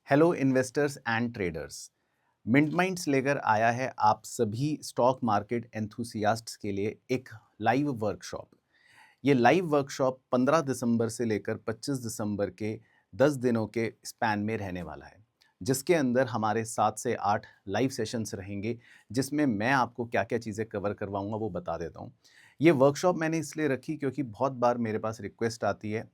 Hello investors and traders. Mint minds लेकर आया है आप सभी स्टॉक मार्केट एंथुसियास्ट्स के लिए एक लाइव वर्कशॉप। ये लाइव वर्कशॉप 15 दिसंबर से लेकर 25 दिसंबर के 10 दिनों के स्पैन में रहने वाला है, जिसके अंदर हमारे 7 से 8 लाइव सेशंस रहेंगे, जिसमें मैं आपको क्या क्या चीज़ें कवर करवाऊंगा वो बता देता हूँ। ये वर्कशॉप मैंने इसलिए रखी क्योंकि बहुत बार मेरे पास रिक्वेस्ट आती है,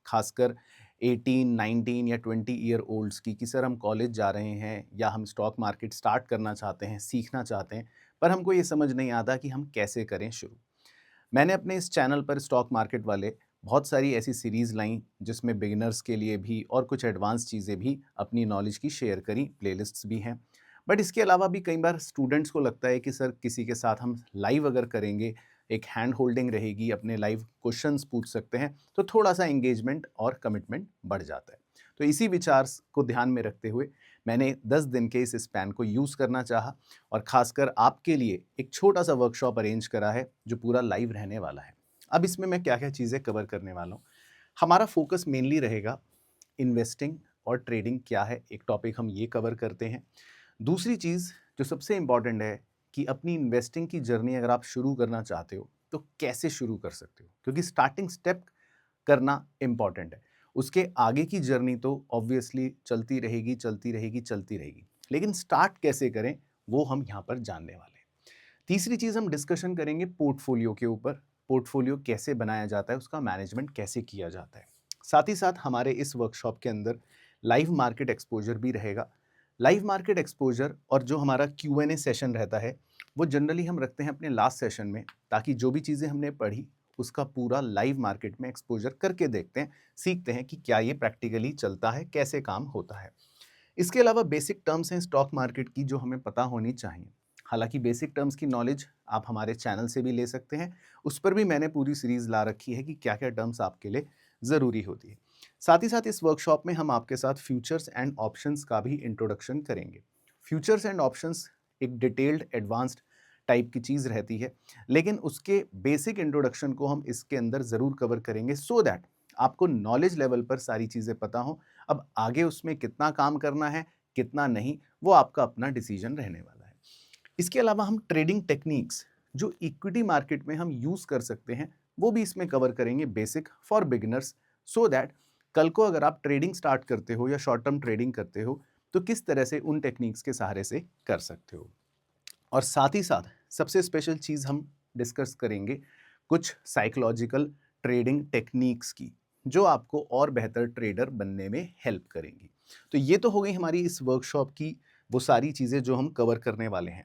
खासकर 18, 19 या 20 ईयर ओल्ड्स की सर हम कॉलेज जा रहे हैं या हम स्टॉक मार्केट स्टार्ट करना चाहते हैं, सीखना चाहते हैं, पर हमको ये समझ नहीं आता कि हम कैसे करें शुरू। मैंने अपने इस चैनल पर स्टॉक मार्केट वाले बहुत सारी ऐसी सीरीज़ लाई जिसमें बिगिनर्स के लिए भी और कुछ एडवांस चीज़ें भी अपनी नॉलेज की शेयर करी, प्लेलिस्ट्स भी हैं। बट इसके अलावा भी कई बार स्टूडेंट्स को लगता है कि सर किसी के साथ हम लाइव अगर करेंगे, एक हैंड होल्डिंग रहेगी, अपने लाइव क्वेश्चंस पूछ सकते हैं, तो थोड़ा-सा एंगेजमेंट और कमिटमेंट बढ़ जाता है। तो इसी विचार को ध्यान में रखते हुए मैंने 10 दिन के इस स्पैन को यूज़ करना चाहा और ख़ासकर आपके लिए एक छोटा-सा वर्कशॉप अरेंज करा है, जो पूरा लाइव रहने वाला है। अब इसमें मैं क्या-क्या चीज़ें कवर करने वाला हूँ। हमारा फोकस मेनली रहेगा इन्वेस्टिंग और ट्रेडिंग क्या है, एक टॉपिक हम ये कवर करते हैं। दूसरी चीज़ जो सबसे इम्पॉर्टेंट है कि अपनी इन्वेस्टिंग की जर्नी अगर आप शुरू करना चाहते हो, तो कैसे शुरू कर सकते हो? क्योंकि स्टार्टिंग स्टेप करना इम्पॉर्टेंट है। उसके आगे की जर्नी तो ऑब्वियसली चलती रहेगी, चलती रहेगी, चलती रहेगी। लेकिन स्टार्ट कैसे करें, वो हम यहाँ पर जानने वाले हैं। तीसरी चीज़ हम डिस्कशन करेंगे पोर्टफोलियो के ऊपर। पोर्टफोलियो कैसे बनाया जाता है, उसका मैनेजमेंट कैसे किया जाता है। साथ ही साथ हमारे इस वर्कशॉप के अंदर लाइव मार्केट एक्सपोजर भी रहेगा। लाइव मार्केट एक्सपोजर और जो हमारा Q&A सेशन रहता है, वो जनरली हम रखते हैं अपने लास्ट सेशन में, ताकि जो भी चीज़ें हमने पढ़ी उसका पूरा लाइव मार्केट में एक्सपोजर करके देखते हैं, सीखते हैं कि क्या ये प्रैक्टिकली चलता है, कैसे काम होता है। इसके अलावा बेसिक टर्म्स हैं स्टॉक मार्केट की जो हमें पता होनी चाहिए। हालांकि बेसिक टर्म्स की नॉलेज आप हमारे चैनल से भी ले सकते हैं, उस पर भी मैंने पूरी सीरीज ला रखी है कि क्या क्या टर्म्स आपके लिए ज़रूरी होती है। साथ ही साथ इस वर्कशॉप में हम आपके साथ फ्यूचर्स एंड ऑप्शंस का भी इंट्रोडक्शन करेंगे। फ्यूचर्स एंड ऑप्शंस एक डिटेल्ड एडवांस्ड टाइप की चीज़ रहती है, लेकिन उसके बेसिक इंट्रोडक्शन को हम इसके अंदर ज़रूर कवर करेंगे सो दैट आपको नॉलेज लेवल पर सारी चीज़ें पता हों। अब आगे उसमें कितना काम करना है, कितना नहीं, वो आपका अपना डिसीजन रहने वाला है। इसके अलावा हम ट्रेडिंग टेक्निक्स जो इक्विटी मार्केट में हम यूज़ कर सकते हैं, वो भी इसमें कवर करेंगे, basic for beginners, so that कल को अगर आप ट्रेडिंग स्टार्ट करते हो या शॉर्ट टर्म ट्रेडिंग करते हो, तो किस तरह से उन टेक्निक्स के सहारे से कर सकते हो। और साथ ही साथ सबसे स्पेशल चीज़ हम डिस्कस करेंगे कुछ साइकोलॉजिकल ट्रेडिंग टेक्निक्स की, जो आपको और बेहतर ट्रेडर बनने में हेल्प करेंगी। तो ये तो हो गई हमारी इस वर्कशॉप की वो सारी चीज़ें जो हम कवर करने वाले हैं।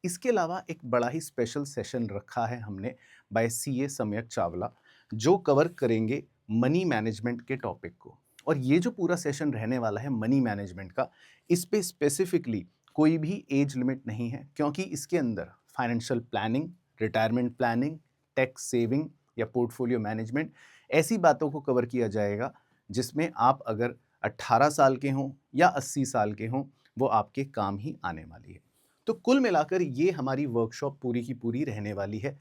इसके अलावा एक बड़ा ही स्पेशल सेशन रखा है हमने बाय CA सम्यक चावला, जो कवर करेंगे मनी मैनेजमेंट के टॉपिक को। और ये जो पूरा सेशन रहने वाला है मनी मैनेजमेंट का, इस पे स्पेसिफिकली कोई भी एज लिमिट नहीं है, क्योंकि इसके अंदर financial planning, retirement planning, tax saving या पोर्टफोलियो मैनेजमेंट, ऐसी बातों को कवर किया जाएगा जिसमें आप अगर 18 साल के हों या 80 साल के हों, वो आपके काम ही आने वाली है। तो कुल मिलाकर ये हमारी वर्कशॉप पूरी की पूरी रहने वाली है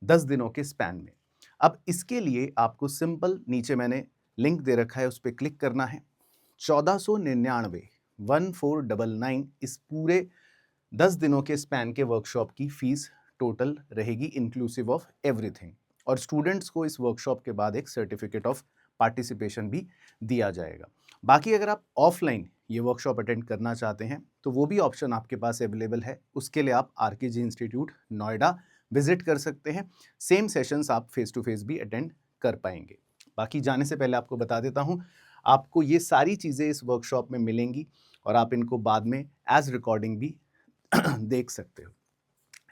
10 दिनों के स्पैन में। अब इसके लिए आपको सिंपल नीचे मैंने लिंक दे रखा है, उस पे क्लिक करना है। 1499 1499 इस पूरे 10 दिनों के स्पैन के वर्कशॉप की फीस टोटल रहेगी, इंक्लूसिव ऑफ एवरीथिंग। और स्टूडेंट्स को इस वर्कशॉप के बाद एक सर्टिफिकेट ऑफ पार्टिसिपेशन भी दिया जाएगा। बाकी अगर आप ऑफलाइन ये वर्कशॉप अटेंड करना चाहते हैं, तो वो भी ऑप्शन आपके पास अवेलेबल है। उसके लिए आप RKG इंस्टीट्यूट नोएडा विजिट कर सकते हैं। सेम सेशंस आप फेस टू फेस भी अटेंड कर पाएंगे। बाकी जाने से पहले आपको बता देता हूँ, आपको ये सारी चीज़ें इस वर्कशॉप में मिलेंगी और आप इनको बाद में एज रिकॉर्डिंग भी देख सकते हो।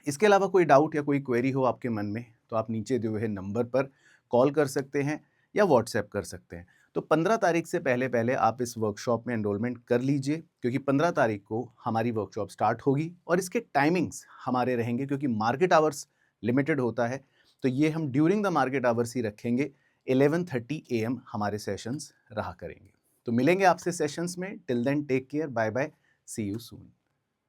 इसके अलावा कोई डाउट या कोई क्वेरी हो आपके मन में, तो आप नीचे दिए हुए नंबर पर कॉल कर सकते हैं या व्हाट्सएप कर सकते हैं। तो 15 तारीख से पहले पहले आप इस वर्कशॉप में एनरोलमेंट कर लीजिए, क्योंकि 15 तारीख को हमारी वर्कशॉप स्टार्ट होगी और इसके टाइमिंग्स हमारे रहेंगे, क्योंकि मार्केट आवर्स लिमिटेड होता है, तो ये हम ड्यूरिंग द मार्केट आवर्स ही रखेंगे। 11:30 AM हमारे सेशंस रहा करेंगे। तो मिलेंगे आपसे सेशंस में। Till then take care, bye bye, see you soon.